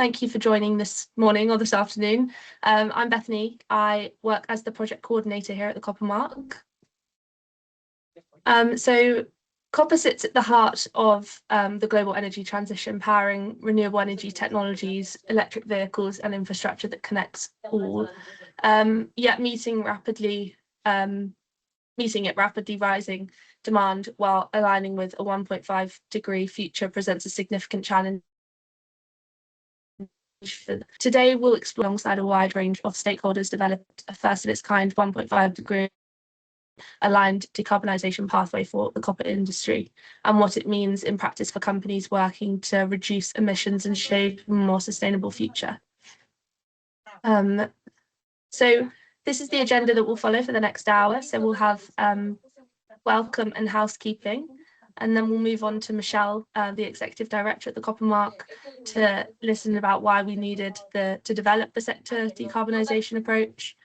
Thank you for joining this morning or this afternoon. I'm Bethany. I work as the project coordinator here at the Copper Mark. So copper sits at the heart of the global energy transition, powering renewable energy technologies, electric vehicles, and infrastructure that connects all. Yet meeting it rapidly rising demand while aligning with a 1.5-degree future presents a significant challenge. Today, we'll explore alongside a wide range of stakeholders developed a first of its kind 1.5-degree aligned decarbonisation pathway for the copper industry and what it means in practice for companies working to reduce emissions and shape a more sustainable future. So this is the agenda that we'll follow for the next hour. So we'll have welcome and housekeeping, and then we'll move on to Michelle, the Executive Director at the Copper Mark, to listen about why we needed to develop the sector decarbonisation approach.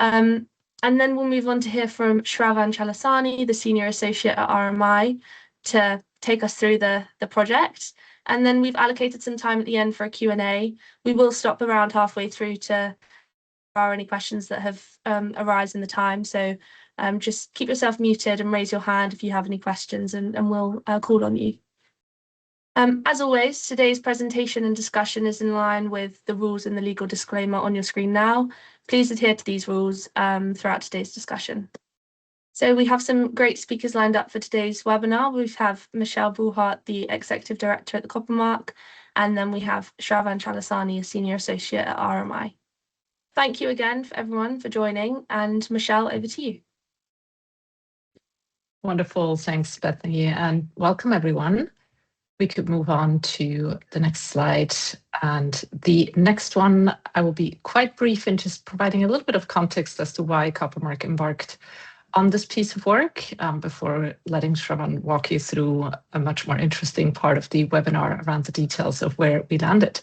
And then we'll move on to hear from Shravan Chalasani, the Senior Associate at RMI, to take us through the project. And then we've allocated some time at the end for a Q&A. We will stop around halfway through to are any questions that have arisen in the time. So just keep yourself muted and raise your hand if you have any questions, and we'll call on you. As always, today's presentation and discussion is in line with the rules and the legal disclaimer on your screen now. Please adhere to these rules throughout today's discussion. So we have some great speakers lined up for today's webinar. We have Michelle Bruhart, the Executive Director at the Copper Mark, and then we have Shravan Chalasani, a Senior Associate at RMI. Thank you again for everyone for joining, and Michelle, over to you. Wonderful, thanks Bethany, and welcome everyone. We could move on to the next slide, and the next one I will be quite brief in just providing a little bit of context as to why Copper Mark embarked on this piece of work before letting Shravan walk you through a much more interesting part of the webinar around the details of where we landed.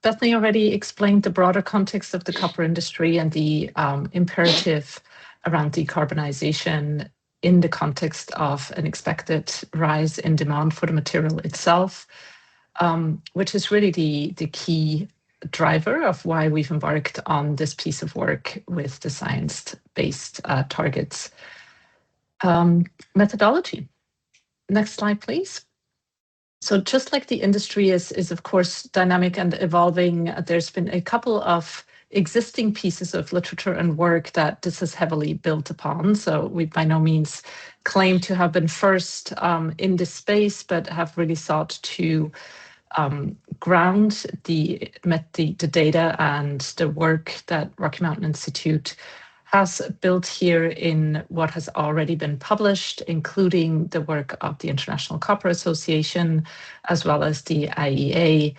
Bethany already explained the broader context of the copper industry and the imperative around decarbonisation in the context of an expected rise in demand for the material itself, which is really the key driver of why we've embarked on this piece of work with the science-based targets. Methodology. Next slide, please. So just like the industry is of course dynamic and evolving, there's been a couple of existing pieces of literature and work that this is heavily built upon. So we by no means claim to have been first in this space, but have really sought to ground the data and the work that Rocky Mountain Institute has built here in what has already been published, including the work of the International Copper Association, as well as the IEA,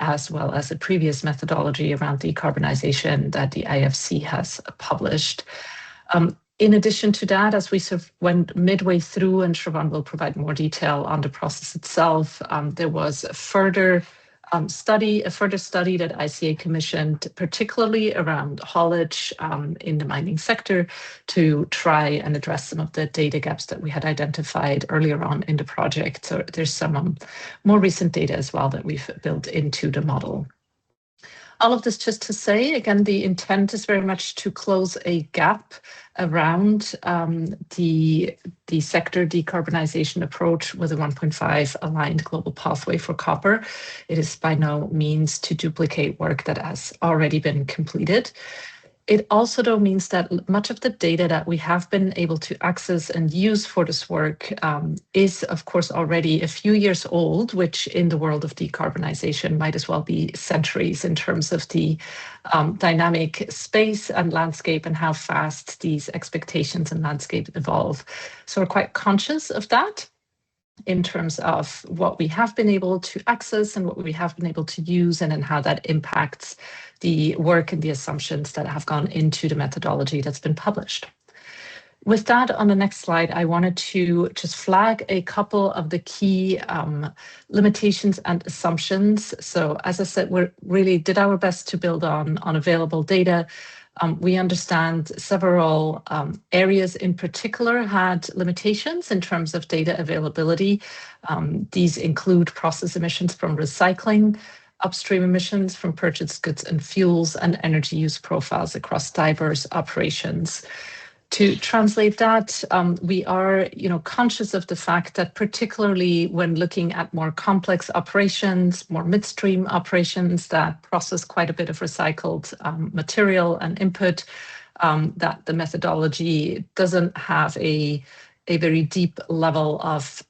as well as a previous methodology around decarbonisation that the IFC has published. In addition to that, as we sort of went midway through, and Shravan will provide more detail on the process itself, there was a further study that ICA commissioned, particularly around haulage in the mining sector, to try and address some of the data gaps that we had identified earlier on in the project. So there's some more recent data as well that we've built into the model. All of this just to say, again, the intent is very much to close a gap around the sector decarbonisation approach with a 1.5 aligned global pathway for copper. It is by no means to duplicate work that has already been completed. It also, though, means that much of the data that we have been able to access and use for this work is, of course, already a few years old, which in the world of decarbonisation might as well be centuries in terms of the dynamic space and landscape and how fast these expectations and landscape evolve. So we're quite conscious of that in terms of what we have been able to access and what we have been able to use, and then how that impacts the work and the assumptions that have gone into the methodology that's been published. With that, on the next slide, I wanted to just flag a couple of the key limitations and assumptions. So as I said, we really did our best to build on available data. We understand several areas in particular had limitations in terms of data availability. These include process emissions from recycling, upstream emissions from purchased goods and fuels, and energy use profiles across diverse operations. To translate that, we are, conscious of the fact that particularly when looking at more complex operations, more midstream operations that process quite a bit of recycled material and input, that the methodology doesn't have a very deep level of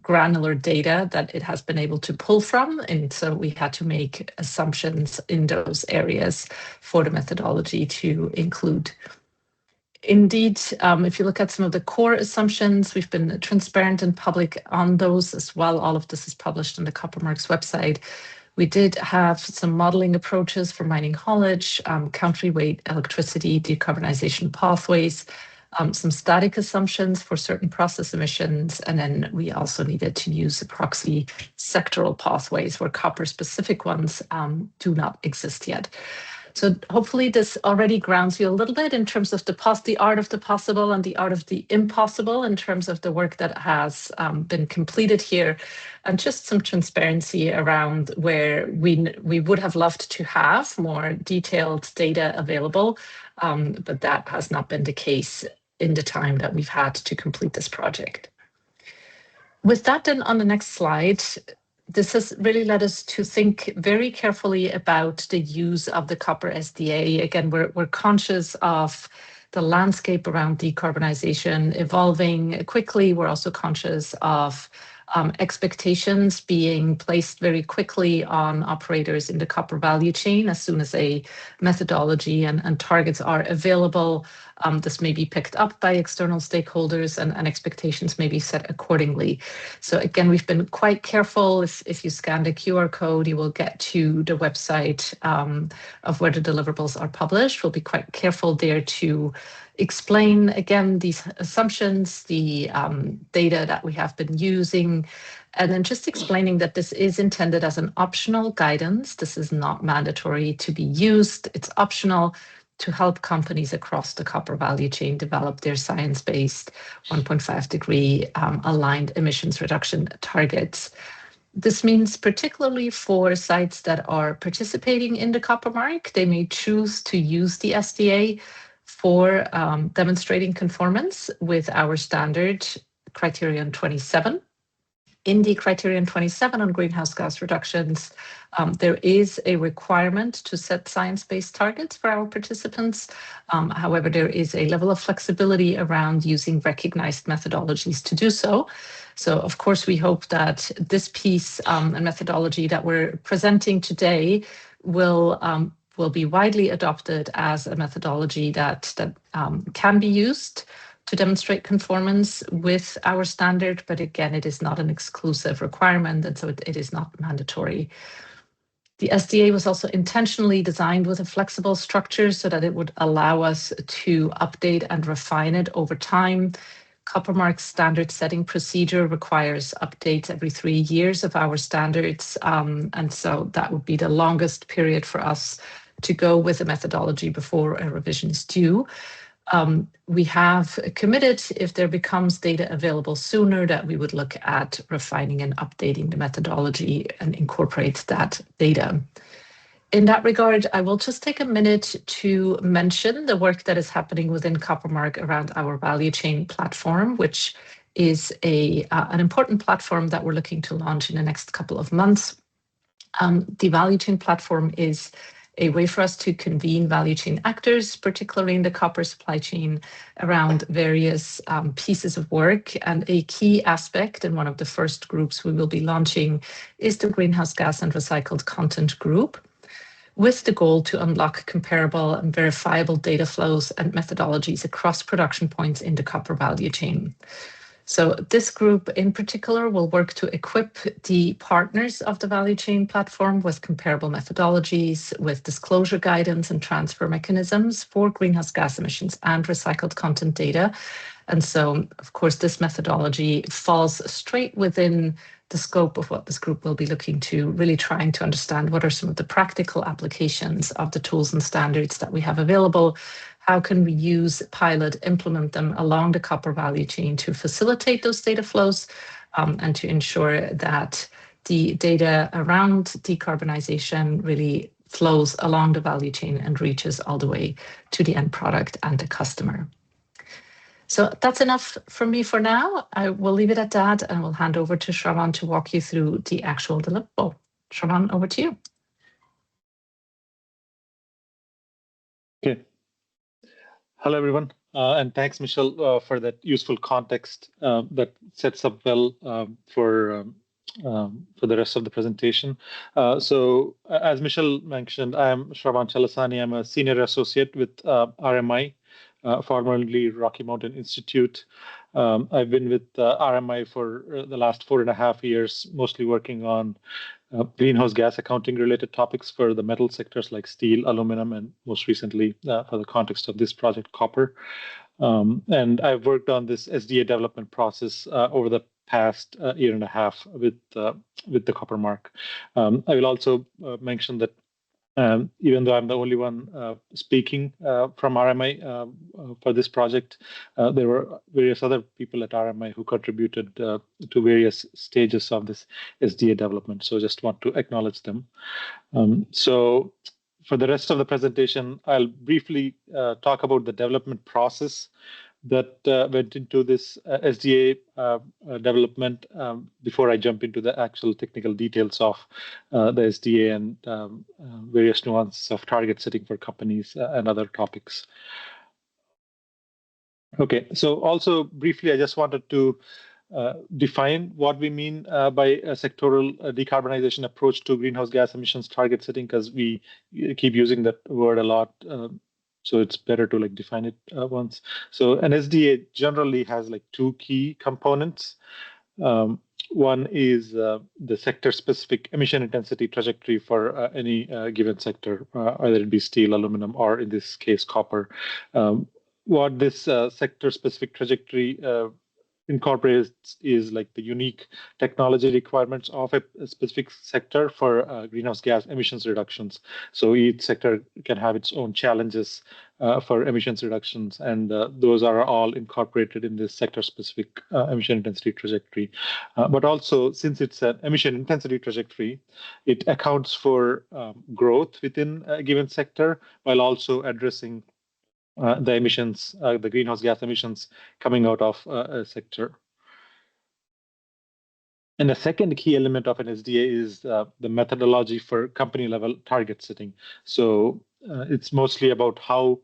granular data that it has been able to pull from. And so we had to make assumptions in those areas for the methodology to include. Indeed, if you look at some of the core assumptions, we've been transparent and public on those as well. All of this is published on the Coppermark's website. We did have some modeling approaches for mining haulage, country weight electricity, decarbonisation pathways, some static assumptions for certain process emissions, and then we also needed to use proxy sectoral pathways where copper-specific ones do not exist yet. So hopefully this already grounds you a little bit in terms of the art of the possible and the art of the impossible in terms of the work that has been completed here, and just some transparency around where we would have loved to have more detailed data available, but that has not been the case in the time that we've had to complete this project. With that, then on the next slide, this has really led us to think very carefully about the use of the copper SDA. Again, we're conscious of the landscape around decarbonisation evolving quickly. We're also conscious of expectations being placed very quickly on operators in the copper value chain. As soon as a methodology and targets are available, this may be picked up by external stakeholders and expectations may be set accordingly. So again, we've been quite careful. If you scan the QR code, you will get to the website of where the deliverables are published. We'll be quite careful there to explain, again, these assumptions, the data that we have been using, and then just explaining that this is intended as an optional guidance. This is not mandatory to be used. It's optional to help companies across the copper value chain develop their science-based 1.5 degree aligned emissions reduction targets. This means particularly for sites that are participating in the Coppermark, they may choose to use the SDA for demonstrating conformance with our standard criterion 27. In the criterion 27 on greenhouse gas reductions, there is a requirement to set science-based targets for our participants. However, there is a level of flexibility around using recognized methodologies to do so. So, of course, we hope that this piece and methodology that we're presenting today will be widely adopted as a methodology that can be used to demonstrate conformance with our standard, but again, it is not an exclusive requirement, and so it is not mandatory. The SDA was also intentionally designed with a flexible structure so that it would allow us to update and refine it over time. Coppermark's standard setting procedure requires updates every 3 years of our standards, and so that would be the longest period for us to go with a methodology before a revision is due. We have committed, if there becomes data available sooner, that we would look at refining and updating the methodology and incorporate that data. In that regard, I will just take a minute to mention the work that is happening within Coppermark around our value chain platform, which is an important platform that we're looking to launch in the next couple of months. The value chain platform is a way for us to convene value chain actors, particularly in the copper supply chain, around various pieces of work. And a key aspect, and one of the first groups we will be launching, is the greenhouse gas and recycled content group, with the goal to unlock comparable and verifiable data flows and methodologies across production points in the copper value chain. So this group in particular will work to equip the partners of the value chain platform with comparable methodologies, with disclosure guidance and transfer mechanisms for greenhouse gas emissions and recycled content data. And so, of course, this methodology falls straight within the scope of what this group will be looking to, really trying to understand what are some of the practical applications of the tools and standards that we have available. How can we use, pilot, implement them along the copper value chain to facilitate those data flows and to ensure that the data around decarbonization really flows along the value chain and reaches all the way to the end product and the customer. So that's enough from me for now. I will leave it at that and we'll hand over to Shravan to walk you through the actual deliverable. Shravan, over to you. Okay. Hello, everyone. And thanks, Michelle, for that useful context that sets up well for the rest of the presentation. So as Michelle mentioned, I am Shravan Chalasani. I'm a senior associate with RMI, formerly Rocky Mountain Institute. I've been with RMI for the last 4.5 years, mostly working on greenhouse gas accounting related topics for the metal sectors like steel, aluminum, and most recently, for the context of this project, copper. And I've worked on this SDA development process over the past 1.5 years with the Copper Mark. I will also mention that even though I'm the only one speaking from RMI for this project, there were various other people at RMI who contributed to various stages of this SDA development. So just want to acknowledge them. So for the rest of the presentation, I'll briefly talk about the development process that went into this SDA development before I jump into the actual technical details of the SDA and various nuances of target setting for companies and other topics. Okay, so also briefly, I just wanted to define what we mean by a sectoral decarbonization approach to greenhouse gas emissions target setting, because we keep using that word a lot. So it's better to define it once. So an SDA generally has two key components. One is the sector-specific emission intensity trajectory for any given sector, either it be steel, aluminum, or in this case, copper. What this sector-specific trajectory incorporates is the unique technology requirements of a specific sector for greenhouse gas emissions reductions. So each sector can have its own challenges for emissions reductions, and those are all incorporated in this sector-specific emission intensity trajectory. But also, since it's an emission intensity trajectory, it accounts for growth within a given sector while also addressing the emissions, the greenhouse gas emissions coming out of a sector. And the second key element of an SDA is the methodology for company level target setting. So it's mostly about how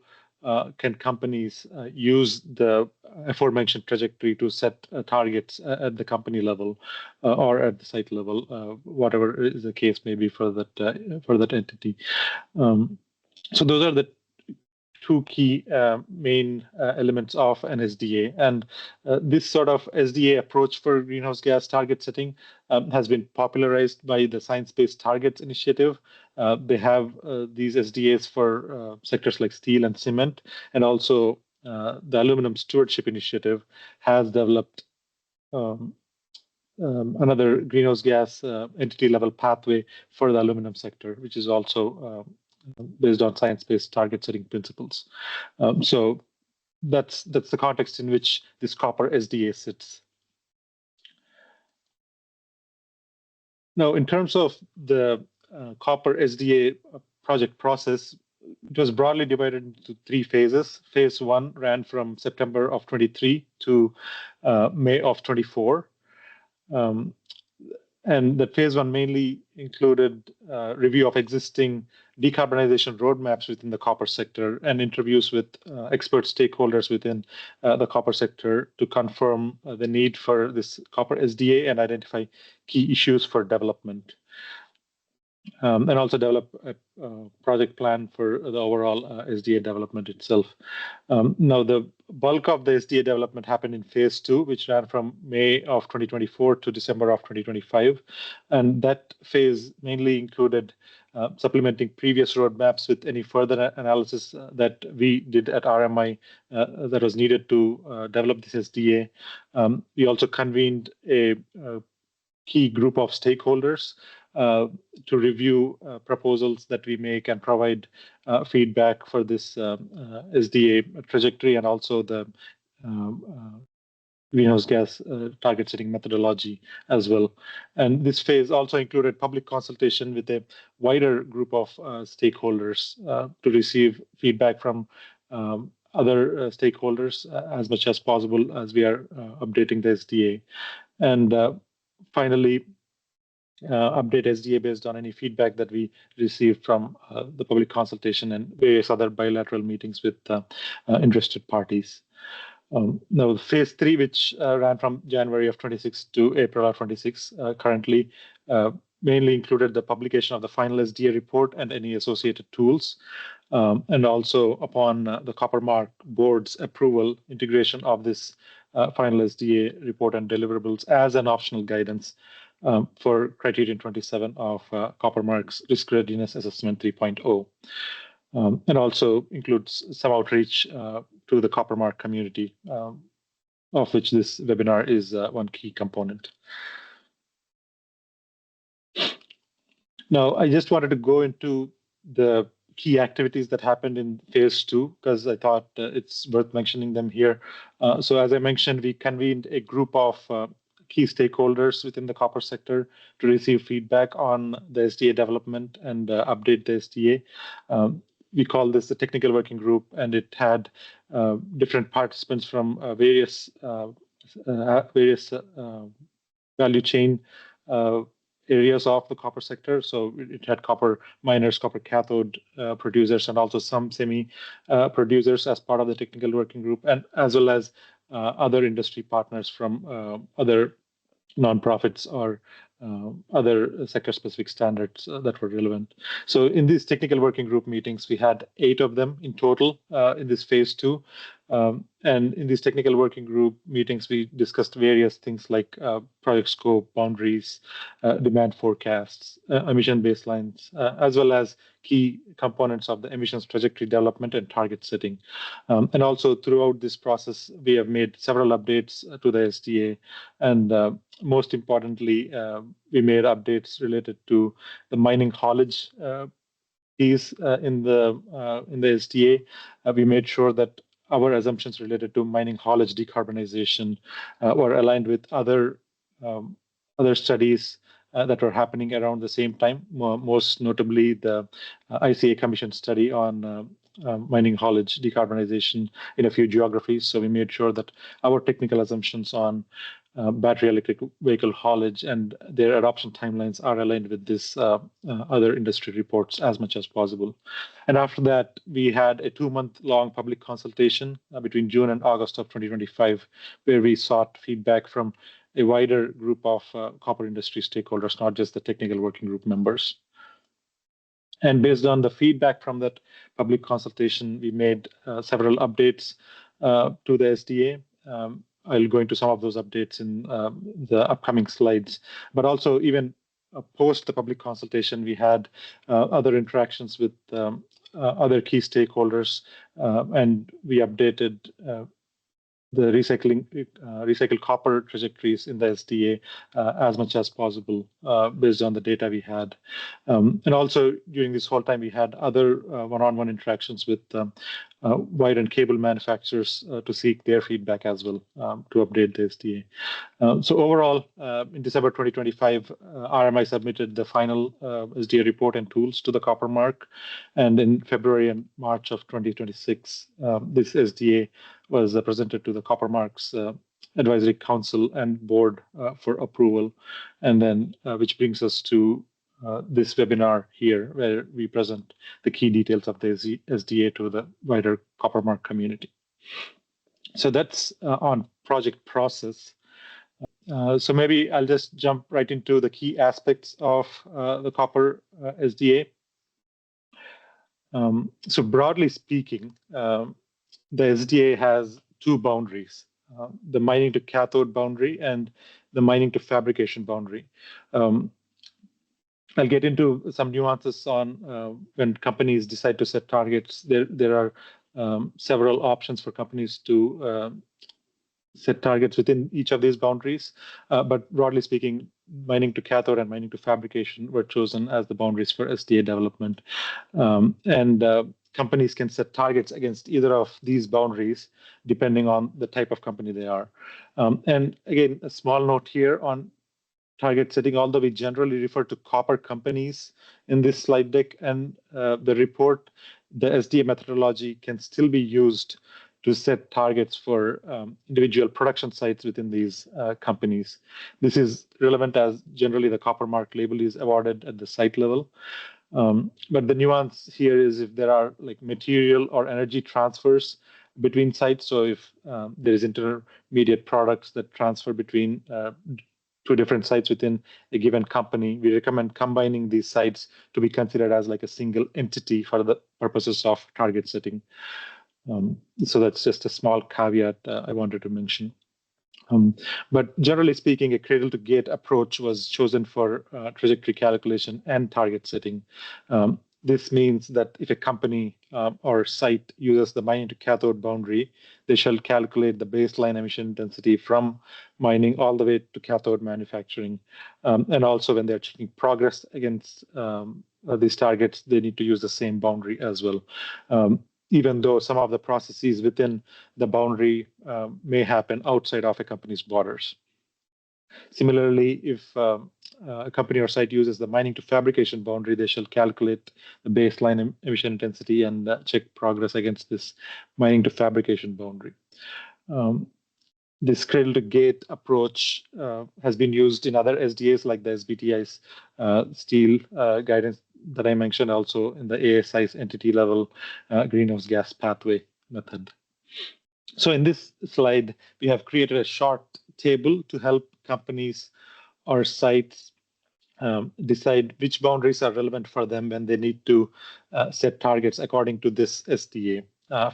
can companies use the aforementioned trajectory to set targets at the company level or at the site level, whatever is the case may be for that entity. So those are the two key main elements of an SDA. And this sort of SDA approach for greenhouse gas target setting has been popularized by the Science Based Targets Initiative. They have these SDAs for sectors like steel and cement, and also the Aluminum Stewardship Initiative has developed another greenhouse gas entity level pathway for the aluminum sector, which is also based on science-based target setting principles. So that's the context in which this copper SDA sits. Now, in terms of the copper SDA project process, it was broadly divided into 3 phases. Phase 1 ran from September of 23 to May of 24. And the phase 1 mainly included review of existing decarbonization roadmaps within the copper sector and interviews with expert stakeholders within the copper sector to confirm the need for this copper SDA and identify key issues for development. And also develop a project plan for the overall SDA development itself. Now, the bulk of the SDA development happened in phase 2, which ran from May of 2024 to December of 2025. And that phase mainly included supplementing previous roadmaps with any further analysis that we did at RMI that was needed to develop this SDA. We also convened a key group of stakeholders to review proposals that we make and provide feedback for this SDA trajectory, and also the greenhouse gas target setting methodology as well. And this phase also included public consultation with a wider group of stakeholders to receive feedback from other stakeholders as much as possible as we are updating the SDA. And finally, update SDA based on any feedback that we received from the public consultation and various other bilateral meetings with interested parties. Now, phase 3, which ran from January of 26 to April of 26, currently mainly included the publication of the final SDA report and any associated tools. And also upon the Copper Mark board's approval, integration of this final SDA report and deliverables as an optional guidance for Criterion 27 of Copper Mark's Risk Readiness Assessment 3.0. And also includes some outreach to the Copper Mark community, of which this webinar is one key component. Now, I just wanted to go into the key activities that happened in phase 2, because I thought it's worth mentioning them here. So as I mentioned, we convened a group of key stakeholders within the copper sector to receive feedback on the SDA development and update the SDA. We call this the technical working group, and it had different participants from various value chain areas of the copper sector. So it had copper miners, copper cathode producers, and also some semi producers as part of the technical working group, and as well as other industry partners from other nonprofits or other sector-specific standards that were relevant. So in these technical working group meetings, we had 8 of them in total in this phase 2. And in these technical working group meetings, we discussed various things like project scope, boundaries, demand forecasts, emission baselines, as well as key components of the emissions trajectory development and target setting. And also throughout this process, we have made several updates to the SDA. And most importantly, we made updates related to the mining haulage piece in the SDA. We made sure that our assumptions related to mining haulage decarbonization were aligned with other studies that were happening around the same time, most notably the ICA Commission study on mining haulage decarbonization in a few geographies. So we made sure that our technical assumptions on battery electric vehicle haulage and their adoption timelines are aligned with this other industry reports as much as possible. And after that, we had a 2-month-long public consultation between June and August of 2025, where we sought feedback from a wider group of copper industry stakeholders, not just the technical working group members. And based on the feedback from that public consultation, we made several updates to the SDA. I'll go into some of those updates in the upcoming slides. But also, even post the public consultation, we had other interactions with other key stakeholders, and we updated the recycled copper trajectories in the SDA as much as possible based on the data we had. And also during this whole time, we had other one-on-one interactions with wire and cable manufacturers to seek their feedback as well to update the SDA. So overall, in December 2025, RMI submitted the final SDA report and tools to the Copper Mark. And in February and March of 2026, this SDA was presented to the Copper Mark's Advisory Council and Board for approval. And then, which brings us to this webinar here, where we present the key details of the SDA to the wider Copper Mark community. So that's on project process. So maybe I'll just jump right into the key aspects of the copper SDA. So broadly speaking, the SDA has 2 boundaries, the mining to cathode boundary and the mining to fabrication boundary. I'll get into some nuances on when companies decide to set targets. There are several options for companies to set targets within each of these boundaries. But broadly speaking, mining to cathode and mining to fabrication were chosen as the boundaries for SDA development. companies can set targets against either of these boundaries, depending on the type of company they are. And again, a small note here on target setting, although we generally refer to copper companies in this slide deck and the report, the SDA methodology can still be used to set targets for individual production sites within these companies. This is relevant as generally the copper mark label is awarded at the site level. But the nuance here is if there are like material or energy transfers between sites. So if there is intermediate products that transfer between two different sites within a given company, we recommend combining these sites to be considered as like a single entity for the purposes of target setting. So that's just a small caveat I wanted to mention. But generally speaking, a cradle-to-gate approach was chosen for trajectory calculation and target setting. This means that if a company or site uses the mining to cathode boundary, they shall calculate the baseline emission intensity from mining all the way to cathode manufacturing. And also when they're checking progress against these targets, they need to use the same boundary as well. Even though some of the processes within the boundary may happen outside of a company's borders. Similarly, if a company or site uses the mining to fabrication boundary, they shall calculate the baseline emission intensity and check progress against this mining to fabrication boundary. This cradle-to-gate approach has been used in other SDAs like the SBTI's steel guidance that I mentioned, also in the ASI's entity level greenhouse gas pathway method. So in this slide, we have created a short table to help companies or sites decide which boundaries are relevant for them when they need to set targets according to this SDA.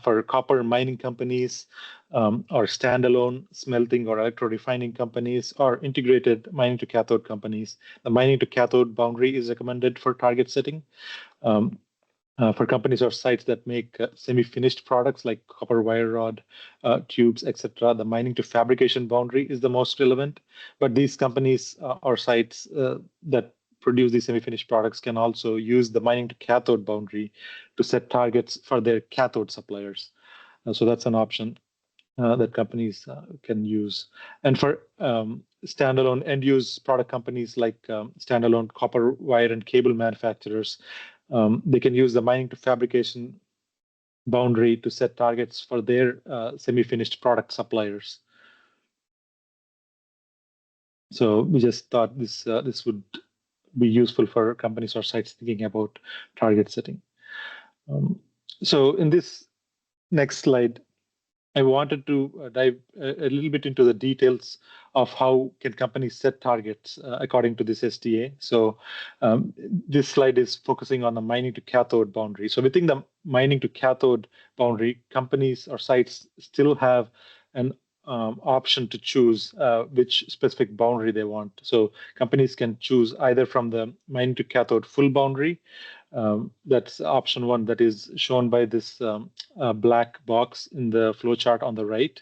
For copper mining companies or standalone smelting or electro-refining companies or integrated mining to cathode companies, the mining to cathode boundary is recommended for target setting. For companies or sites that make semi-finished products like copper wire rod, tubes, etc., the mining to fabrication boundary is the most relevant. But these companies or sites that produce these semi-finished products can also use the mining to cathode boundary to set targets for their cathode suppliers. So that's an option that companies can use. And for standalone end-use product companies like standalone copper wire and cable manufacturers, they can use the mining to fabrication boundary to set targets for their semi-finished product suppliers. So we just thought this would be useful for companies or sites thinking about target setting. So in this next slide, I wanted to dive a little bit into the details of how can companies set targets according to this SDA. So this slide is focusing on the mining to cathode boundary. So within the mining to cathode boundary, companies or sites still have an option to choose which specific boundary they want. So companies can choose either from the mining to cathode full boundary. That's option one that is shown by this black box in the flowchart on the right.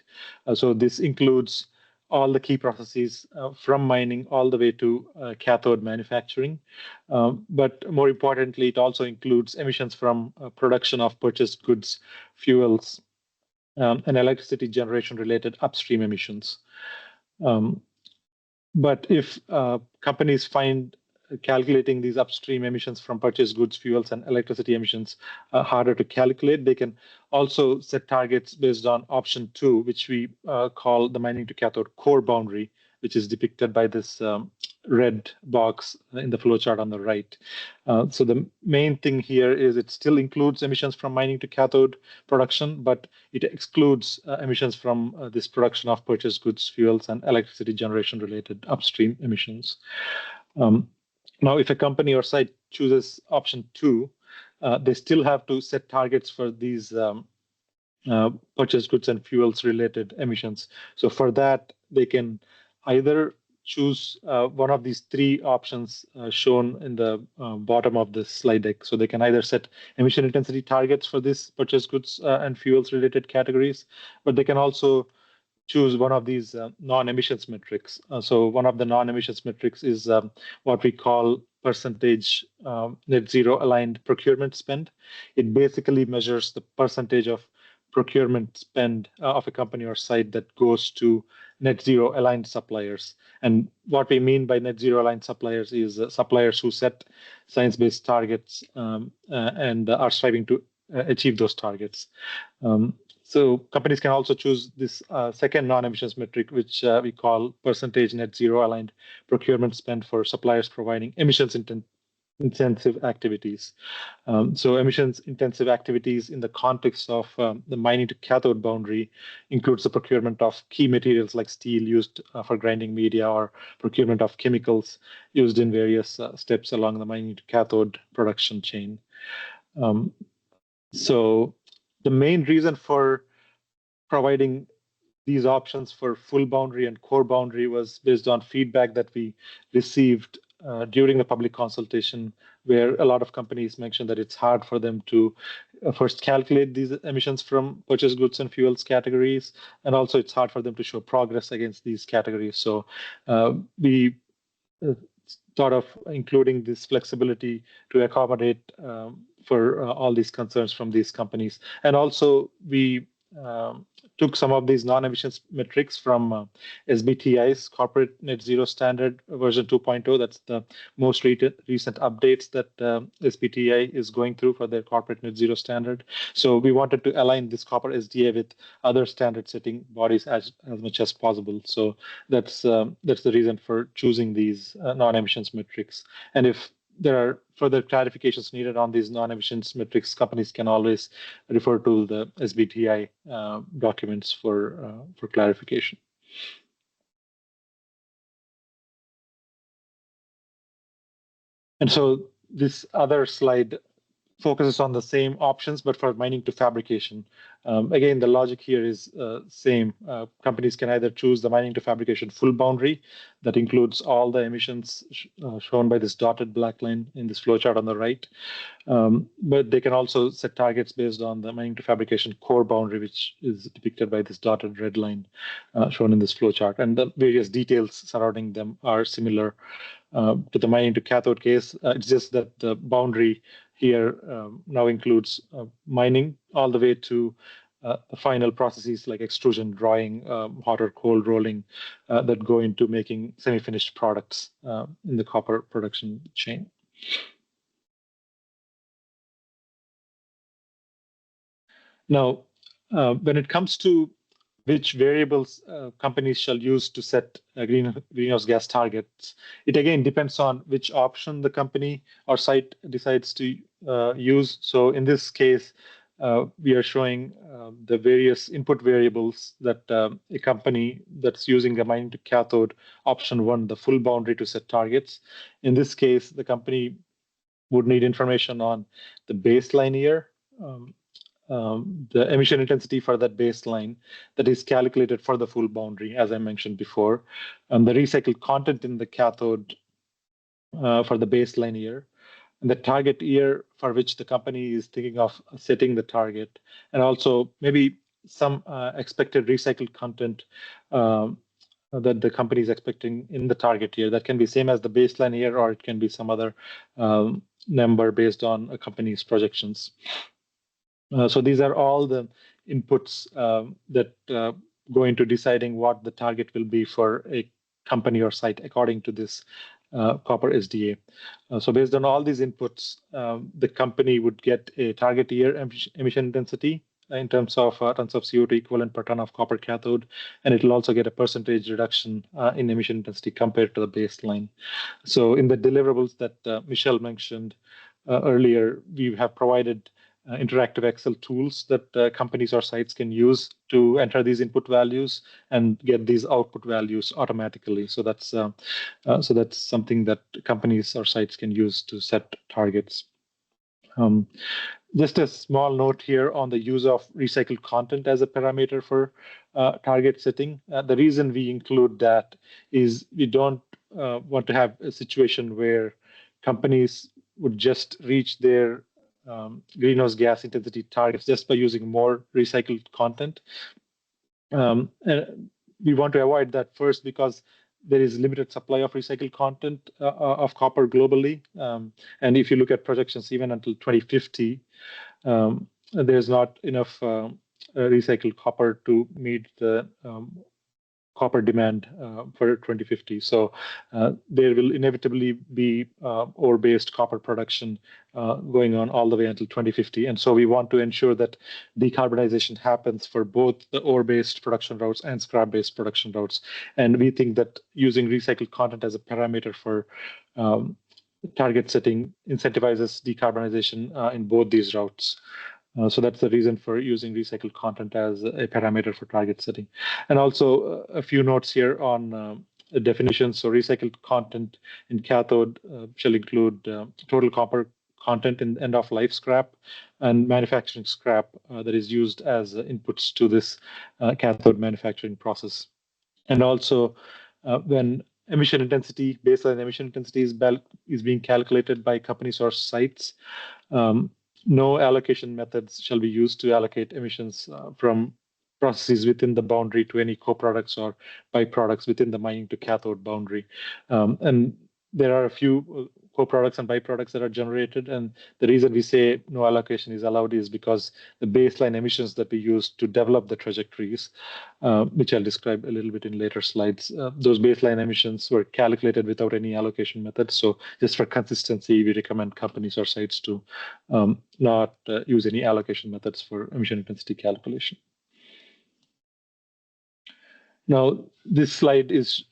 So this includes all the key processes from mining all the way to cathode manufacturing. But more importantly, it also includes emissions from production of purchased goods, fuels, and electricity generation related upstream emissions. But if companies find calculating these upstream emissions from purchased goods, fuels, and electricity emissions harder to calculate, they can also set targets based on option 2, which we call the mining to cathode core boundary, which is depicted by this red box in the flowchart on the right. So the main thing here is it still includes emissions from mining to cathode production, but it excludes emissions from this production of purchased goods, fuels, and electricity generation related upstream emissions. Now, if a company or site chooses option 2, they still have to set targets for these purchased goods and fuels related emissions. So for that, they can either choose one of these 3 options shown in the bottom of the slide deck. So they can either set emission intensity targets for this purchased goods and fuels related categories, but they can also choose one of these non-emissions metrics. So one of the non-emissions metrics is what we call percentage net zero aligned procurement spend. It basically measures the percentage of procurement spend of a company or site that goes to net zero aligned suppliers. And what we mean by net zero aligned suppliers is suppliers who set science-based targets and are striving to achieve those targets. So companies can also choose this second non-emissions metric, which we call percentage net zero aligned procurement spend for suppliers providing emissions intensive activities. So emissions intensive activities in the context of the mining to cathode boundary includes the procurement of key materials like steel used for grinding media, or procurement of chemicals used in various steps along the mining to cathode production chain. So the main reason for providing these options for full boundary and core boundary was based on feedback that we received during the public consultation, where a lot of companies mentioned that it's hard for them to first calculate these emissions from purchased goods and fuels categories, and also it's hard for them to show progress against these categories. So we thought of including this flexibility to accommodate for all these concerns from these companies. And also we took some of these non-emissions metrics from SBTi's corporate net zero standard version 2.0. That's the most recent updates that SBTi is going through for their corporate net zero standard. So we wanted to align this copper SDA with other standard setting bodies as much as possible. So that's the reason for choosing these non-emissions metrics. And if there are further clarifications needed on these non-emissions metrics, companies can always refer to the SBTi documents for clarification. And so this other slide focuses on the same options, but for mining to fabrication. Again, the logic here is same. Companies can either choose the mining to fabrication full boundary that includes all the emissions shown by this dotted black line in this flowchart on the right. But they can also set targets based on the mining to fabrication core boundary, which is depicted by this dotted red line shown in this flowchart. And the various details surrounding them are similar to the mining to cathode case. It's just that the boundary here now includes mining all the way to the final processes like extrusion, drying, hot or cold rolling that go into making semi-finished products in the copper production chain. Now, when it comes to which variables companies shall use to set greenhouse gas targets, it again depends on which option the company or site decides to use. So in this case, we are showing the various input variables that a company that's using the mining to cathode option 1, the full boundary to set targets. In this case, the company would need information on the baseline year, the emission intensity for that baseline that is calculated for the full boundary, as I mentioned before, and the recycled content in the cathode for the baseline year, and the target year for which the company is thinking of setting the target, and also maybe some expected recycled content that the company is expecting in the target year. That can be same as the baseline year, or it can be some other number based on a company's projections. So these are all the inputs that go into deciding what the target will be for a company or site according to this copper SDA. So based on all these inputs, the company would get a target year emission intensity in terms of tons of CO2 equivalent per ton of copper cathode, and it will also get a percentage reduction in emission intensity compared to the baseline. So in the deliverables that Michelle mentioned earlier, we have provided interactive Excel tools that companies or sites can use to enter these input values and get these output values automatically. So that's something that companies or sites can use to set targets. Just a small note here on the use of recycled content as a parameter for target setting. The reason we include that is we don't want to have a situation where companies would just reach their greenhouse gas intensity targets just by using more recycled content. we want to avoid that first because there is limited supply of recycled content of copper globally. And if you look at projections, even until 2050, there's not enough recycled copper to meet the copper demand for 2050. So there will inevitably be ore-based copper production going on all the way until 2050. And so we want to ensure that decarbonization happens for both the ore-based production routes and scrap-based production routes. And we think that using recycled content as a parameter for target setting incentivizes decarbonization in both these routes. So that's the reason for using recycled content as a parameter for target setting. And also a few notes here on definitions. So recycled content in cathode shall include total copper content in end-of-life scrap and manufacturing scrap that is used as inputs to this cathode manufacturing process. And also when emission intensity, baseline emission intensity is being calculated by companies or sites, no allocation methods shall be used to allocate emissions from processes within the boundary to any co-products or byproducts within the mining to cathode boundary. And there are a few co-products and byproducts that are generated. And the reason we say no allocation is allowed is because the baseline emissions that we use to develop the trajectories, which I'll describe a little bit in later slides, those baseline emissions were calculated without any allocation method. So just for consistency, we recommend companies or sites to not use any allocation methods for emission intensity calculation. Now, this slide is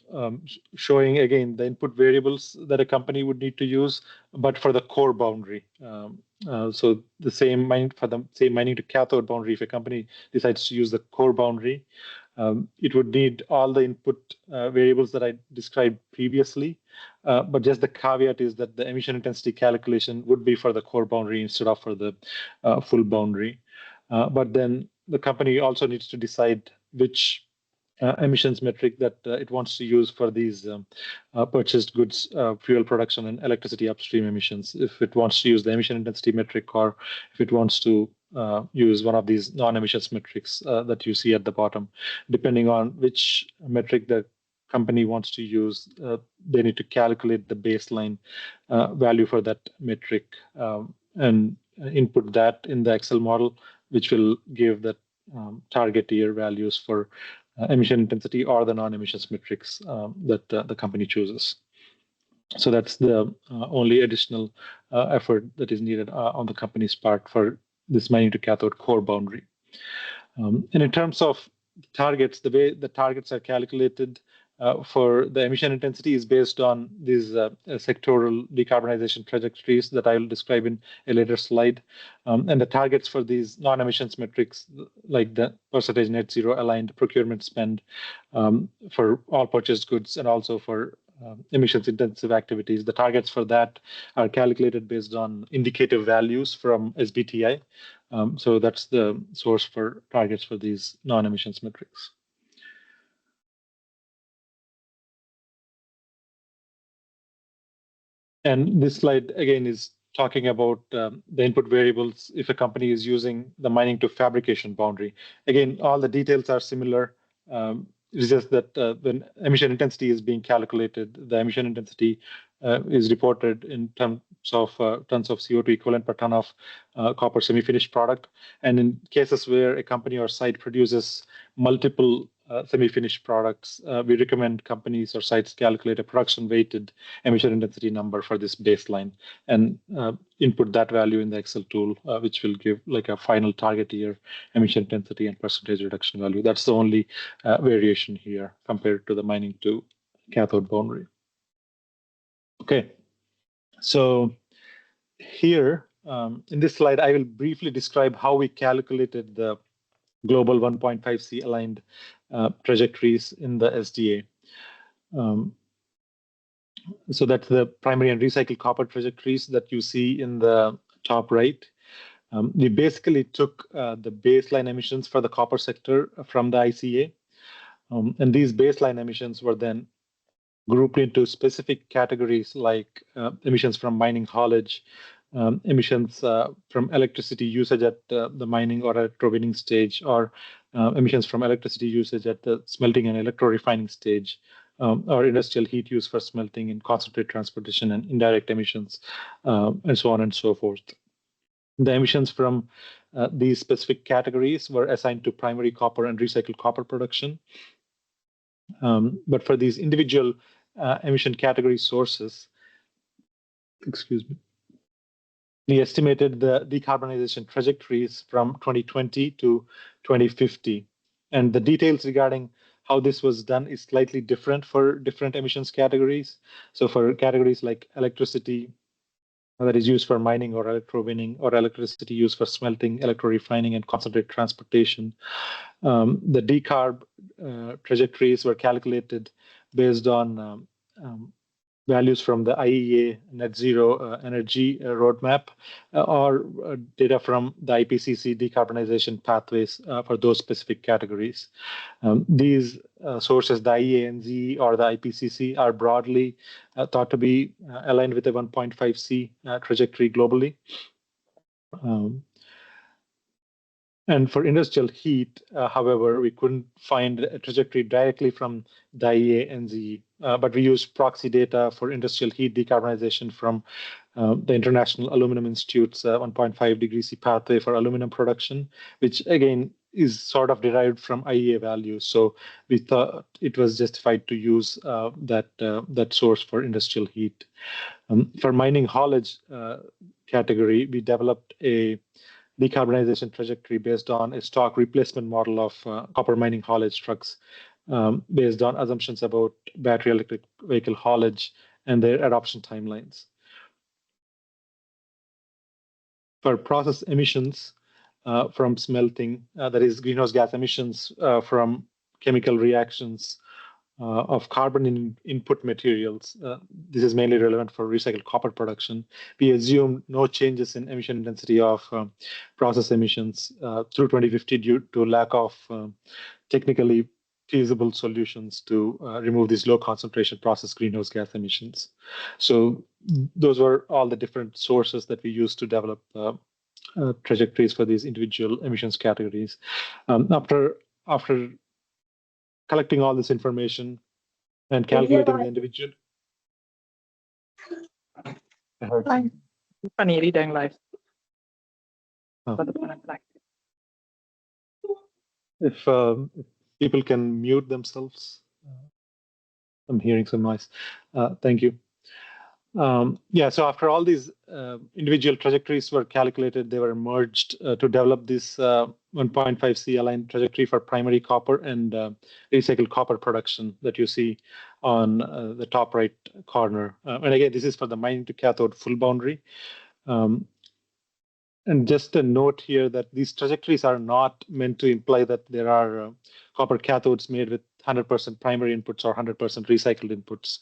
showing, again, the input variables that a company would need to use, but for the core boundary. So the same mining for the same mining to cathode boundary, if a company decides to use the core boundary, it would need all the input variables that I described previously. But just the caveat is that the emission intensity calculation would be for the core boundary instead of for the full boundary. But then the company also needs to decide which emissions metric that it wants to use for these purchased goods, fuel production, and electricity upstream emissions. If it wants to use the emission intensity metric, or if it wants to use one of these non-emissions metrics that you see at the bottom, depending on which metric the company wants to use, they need to calculate the baseline value for that metric and input that in the Excel model, which will give the target year values for emission intensity or the non-emissions metrics that the company chooses. So that's the only additional effort that is needed on the company's part for this mining to cathode core boundary. And in terms of targets, the way the targets are calculated for the emission intensity is based on these sectoral decarbonization trajectories that I will describe in a later slide. And the targets for these non-emissions metrics, like the percentage net zero aligned procurement spend for all purchased goods and also for emissions intensive activities, the targets for that are calculated based on indicative values from SBTi. So that's the source for targets for these non-emissions metrics. And this slide, again, is talking about the input variables if a company is using the mining to fabrication boundary. Again, all the details are similar. It's just that when emission intensity is being calculated, the emission intensity is reported in terms of tons of CO2 equivalent per ton of copper semi-finished product. And in cases where a company or site produces multiple semi-finished products, we recommend companies or sites calculate a production-weighted emission intensity number for this baseline and input that value in the Excel tool, which will give like a final target year emission intensity and percentage reduction value. That's the only variation here compared to the mining to cathode boundary. Okay, so here in this slide, I will briefly describe how we calculated the global 1.5C aligned trajectories in the SDA. So that's the primary and recycled copper trajectories that you see in the top right. We basically took the baseline emissions for the copper sector from the ICA. And these baseline emissions were then grouped into specific categories like emissions from mining haulage, emissions from electricity usage at the mining or electrowinning stage, or emissions from electricity usage at the smelting and electro-refining stage, or industrial heat use for smelting and concentrate transportation and indirect emissions, and so on and so forth. The emissions from these specific categories were assigned to primary copper and recycled copper production. But for these individual emission category sources, we estimated the decarbonization trajectories from 2020 to 2050. And the details regarding how this was done is slightly different for different emissions categories. So for categories like electricity, that is used for mining or electrowinning, or electricity used for smelting, electro-refining, and concentrate transportation, the decarb trajectories were calculated based on values from the IEA net zero energy roadmap, or data from the IPCC decarbonization pathways for those specific categories. These sources, the IEA, NZ, or the IPCC, are broadly thought to be aligned with the 1.5C trajectory globally. And for industrial heat, however, we couldn't find a trajectory directly from the IEA NZ, but we used proxy data for industrial heat decarbonization from the International Aluminum Institute's 1.5 degree C pathway for aluminum production, which again is sort of derived from IEA values. So we thought it was justified to use that source for industrial heat. For mining haulage category, we developed a decarbonization trajectory based on a stock replacement model of copper mining haulage trucks, based on assumptions about battery electric vehicle haulage and their adoption timelines. For process emissions from smelting, that is greenhouse gas emissions from chemical reactions of carbon in input materials. This is mainly relevant for recycled copper production. We assume no changes in emission intensity of process emissions through 2050 due to lack of technically feasible solutions to remove these low concentration process greenhouse gas emissions. So those were all the different sources that we used to develop trajectories for these individual emissions categories. After collecting all this information and calculating the individual. Funny reading live. If people can mute themselves, I'm hearing some noise. Thank you. Yeah, so after all these individual trajectories were calculated, they were merged to develop this 1.5C aligned trajectory for primary copper and recycled copper production that you see on the top right corner. And again, this is for the mining to cathode full boundary. And just a note here that these trajectories are not meant to imply that there are copper cathodes made with 100% primary inputs or 100% recycled inputs.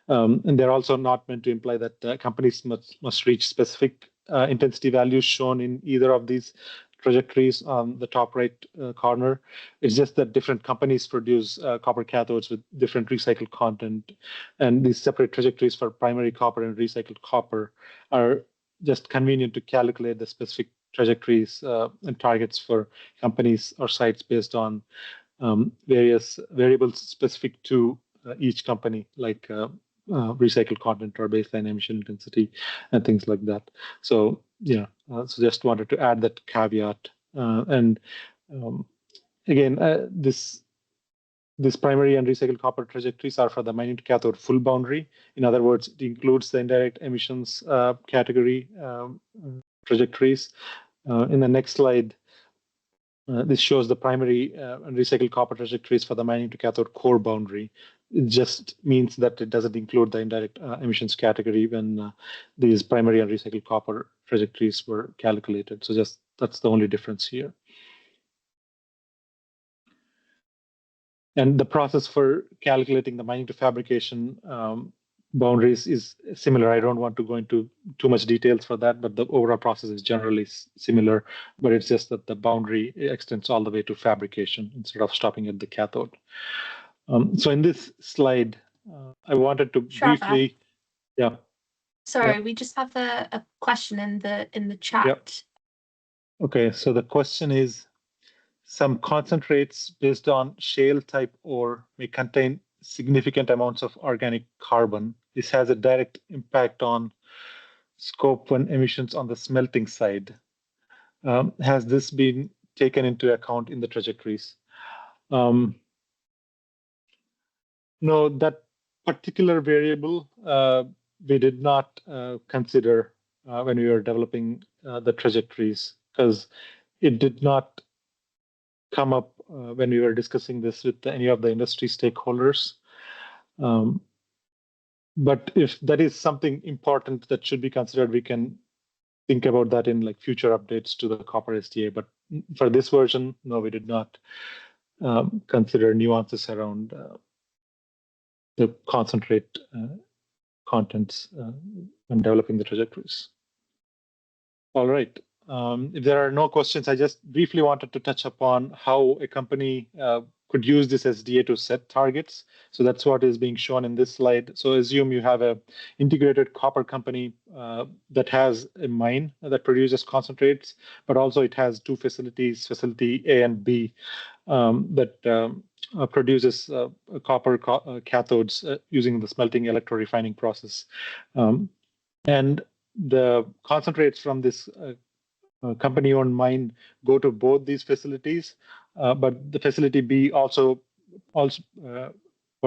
And they're also not meant to imply that companies must reach specific intensity values shown in either of these trajectories on the top right corner. It's just that different companies produce copper cathodes with different recycled content. And these separate trajectories for primary copper and recycled copper are just convenient to calculate the specific trajectories and targets for companies or sites based on various variables specific to each company, like recycled content or baseline emission intensity and things like that. So yeah, so just wanted to add that caveat. And again, this primary and recycled copper trajectories are for the mining to cathode full boundary. In other words, it includes the indirect emissions category trajectories. In the next slide, this shows the primary and recycled copper trajectories for the mining to cathode core boundary. It just means that it doesn't include the indirect emissions category when these primary and recycled copper trajectories were calculated. So just that's the only difference here. And the process for calculating the mining to fabrication boundaries is similar. I don't want to go into too much details for that, but the overall process is generally similar, but it's just that the boundary extends all the way to fabrication instead of stopping at the cathode. So in this slide, I wanted to briefly, yeah. Sorry, we just have a question in the chat. Okay, so the question is, some concentrates based on shale type ore may contain significant amounts of organic carbon. This has a direct impact on Scope 1 emissions on the smelting side. Has this been taken into account in the trajectories? No, that particular variable we did not consider when we were developing the trajectories, because it did not come up when we were discussing this with any of the industry stakeholders. But if that is something important that should be considered, we can think about that in like future updates to the copper SDA. But for this version, no, we did not consider nuances around the concentrate contents when developing the trajectories. All right. If there are no questions, I just briefly wanted to touch upon how a company could use this SDA to set targets. So that's what is being shown in this slide. So assume you have a integrated copper company that has a mine that produces concentrates, but also it has two facilities, facility A and B, that produces copper cathodes using the smelting electro-refining process. And the concentrates from this company-owned mine go to both these facilities, but the facility B also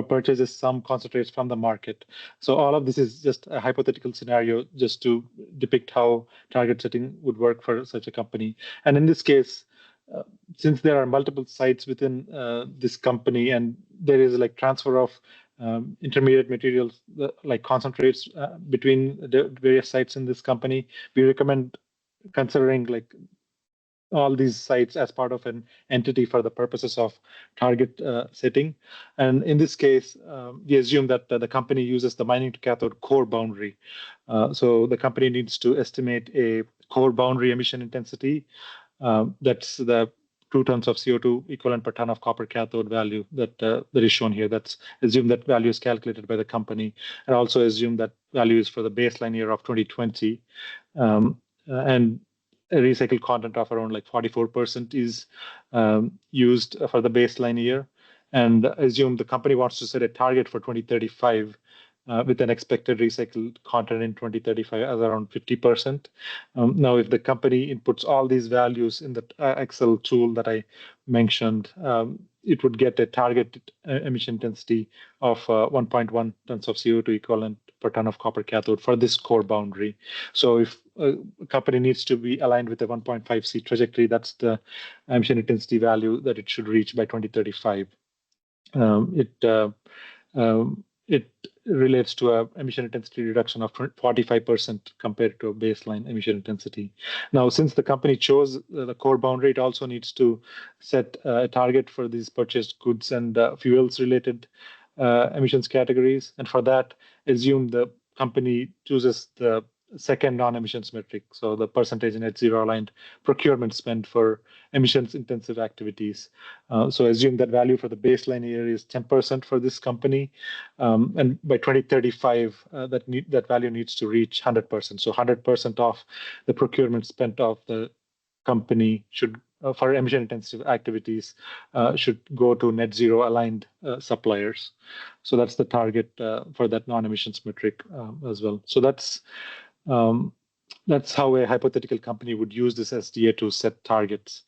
purchases some concentrates from the market. So all of this is just a hypothetical scenario just to depict how target setting would work for such a company. And in this case, since there are multiple sites within this company and there is like transfer of intermediate materials like concentrates between the various sites in this company, we recommend considering like all these sites as part of an entity for the purposes of target setting. And in this case, we assume that the company uses the mining to cathode core boundary. So the company needs to estimate a core boundary emission intensity. That's the 2 tons of CO2 equivalent per ton of copper cathode value that is shown here. That's assume that value is calculated by the company, and also assume that value is for the baseline year of 2020. And a recycled content of around like 44% is used for the baseline year, and assume the company wants to set a target for 2035 with an expected recycled content in 2035 as around 50%. Now, if the company inputs all these values in the Excel tool that I mentioned, it would get a target emission intensity of 1.1 tons of CO2 equivalent per ton of copper cathode for this core boundary. So if a company needs to be aligned with a 1.5C trajectory, that's the emission intensity value that it should reach by 2035. It relates to an emission intensity reduction of 45% compared to a baseline emission intensity. Now, since the company chose the core boundary, it also needs to set a target for these purchased goods and fuels related emissions categories. And for that, assume the company chooses the second non-emissions metric, so the percentage net zero aligned procurement spend for emissions intensive activities. So assume that value for the baseline year is 10% for this company, and by 2035 that value needs to reach 100%. So 100% of the procurement spent of the company should for emission intensive activities should go to net zero aligned suppliers. So that's the target for that non-emissions metric as well. So that's how a hypothetical company would use this SDA to set targets.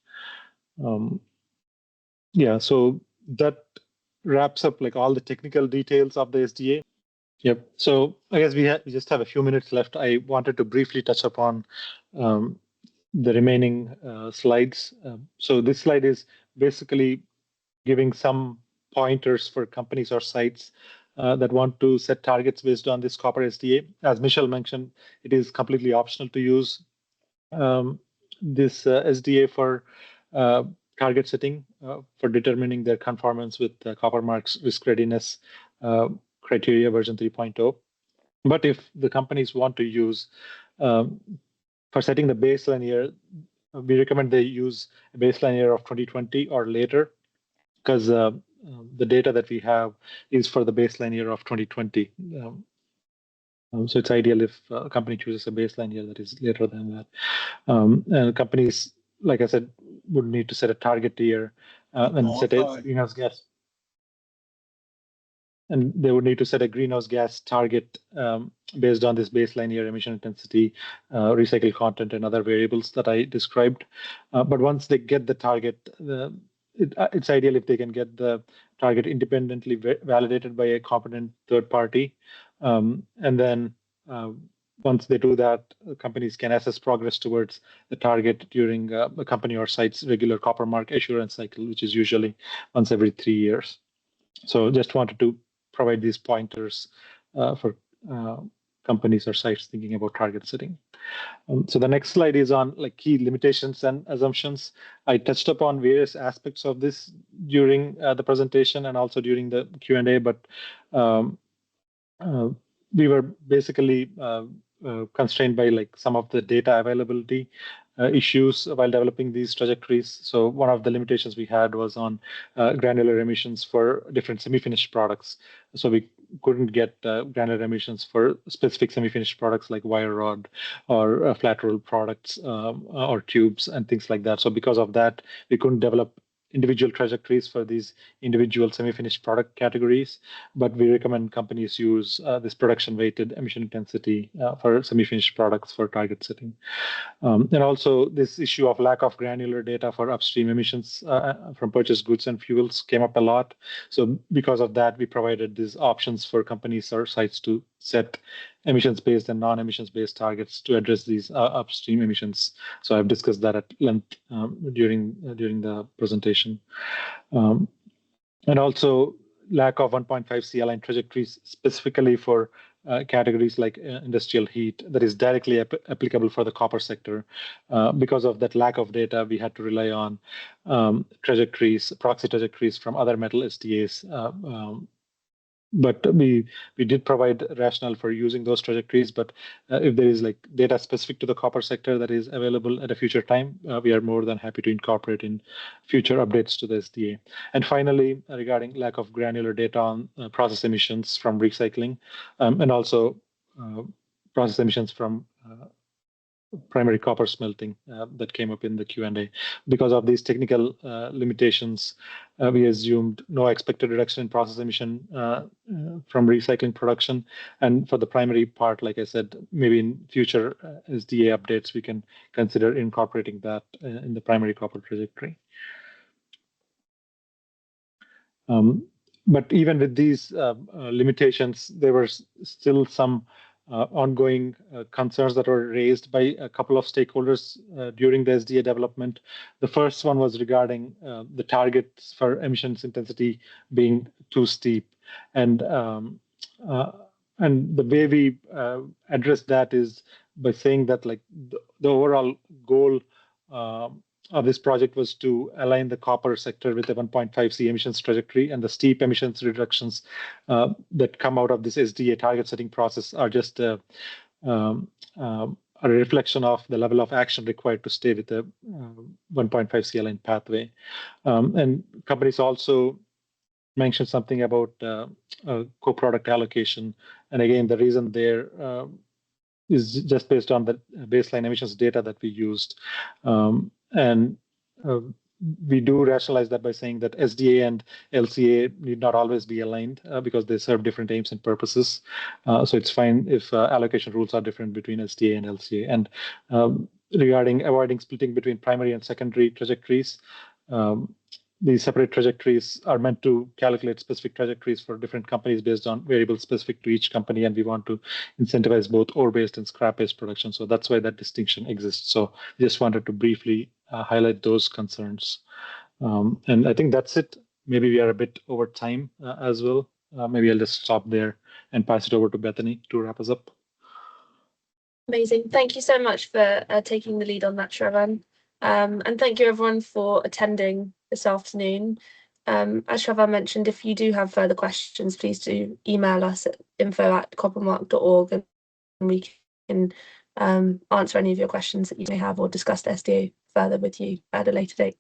Yeah, so that wraps up like all the technical details of the SDA. Yep. So I guess we just have a few minutes left. I wanted to briefly touch upon the remaining slides. So this slide is basically giving some pointers for companies or sites that want to set targets based on this copper SDA. As Michelle mentioned, it is completely optional to use this SDA for target setting for determining their conformance with Copper Mark's risk readiness criteria version 3.0. But if the companies want to use for setting the baseline year, we recommend they use a baseline year of 2020 or later, because the data that we have is for the baseline year of 2020. So it's ideal if a company chooses a baseline year that is later than that. And companies, like I said, would need to set a target year and set a greenhouse gas. And they would need to set a greenhouse gas target based on this baseline year emission intensity, recycled content, and other variables that I described. But once they get the target, it's ideal if they can get the target independently validated by a competent third party. And then once they do that, companies can assess progress towards the target during a company or site's regular copper mark assurance cycle, which is usually once every 3 years. So just wanted to provide these pointers for companies or sites thinking about target setting. So the next slide is on like key limitations and assumptions. I touched upon various aspects of this during the presentation and also during the Q&A, but we were basically constrained by like some of the data availability issues while developing these trajectories. So one of the limitations we had was on granular emissions for different semi-finished products. So we couldn't get granular emissions for specific semi-finished products like wire rod or flat roll products or tubes and things like that. So because of that, we couldn't develop individual trajectories for these individual semi-finished product categories, but we recommend companies use this production-weighted emission intensity for semi-finished products for target setting. And also this issue of lack of granular data for upstream emissions from purchased goods and fuels came up a lot. So because of that, we provided these options for companies or sites to set emissions-based and non-emissions-based targets to address these upstream emissions. So I've discussed that at length during the presentation. And also lack of 1.5 C-aligned trajectories specifically for categories like industrial heat that is directly applicable for the copper sector. Because of that lack of data, we had to rely on proxy trajectories from other metal SDAs. But we did provide rationale for using those trajectories. But if there is like data specific to the copper sector that is available at a future time, we are more than happy to incorporate in future updates to the SDA. And finally, regarding lack of granular data on process emissions from recycling and also process emissions from primary copper smelting that came up in the Q&A. Because of these technical limitations, we assumed no expected reduction in process emission from recycling production. And for the primary part, like I said, maybe in future SDA updates, we can consider incorporating that in the primary copper trajectory. But even with these limitations, there were still some ongoing concerns that were raised by a couple of stakeholders during the SDA development. The first one was regarding the targets for emissions intensity being too steep. And the way we address that is by saying that like the overall goal of this project was to align the copper sector with a 1.5 C emissions trajectory, and the steep emissions reductions that come out of this SDA target setting process are just a reflection of the level of action required to stay with the 1.5 C aligned pathway. And companies also mentioned something about co-product allocation. And again, the reason there is just based on the baseline emissions data that we used. And we do rationalize that by saying that SDA and LCA need not always be aligned because they serve different aims and purposes. So it's fine if allocation rules are different between SDA and LCA. And regarding avoiding splitting between primary and secondary trajectories, these separate trajectories are meant to calculate specific trajectories for different companies based on variables specific to each company, and we want to incentivize both ore-based and scrap-based production. So that's why that distinction exists. So just wanted to briefly highlight those concerns. And I think that's it. Maybe we are a bit over time as well. Maybe I'll just stop there and pass it over to Bethany to wrap us up. Amazing. Thank you so much for taking the lead on that, Shravan. And thank you everyone for attending this afternoon. As Shravan mentioned, if you do have further questions, please do email us at info@coppermark.org and we can answer any of your questions that you may have or discuss the SDA further with you at a later date.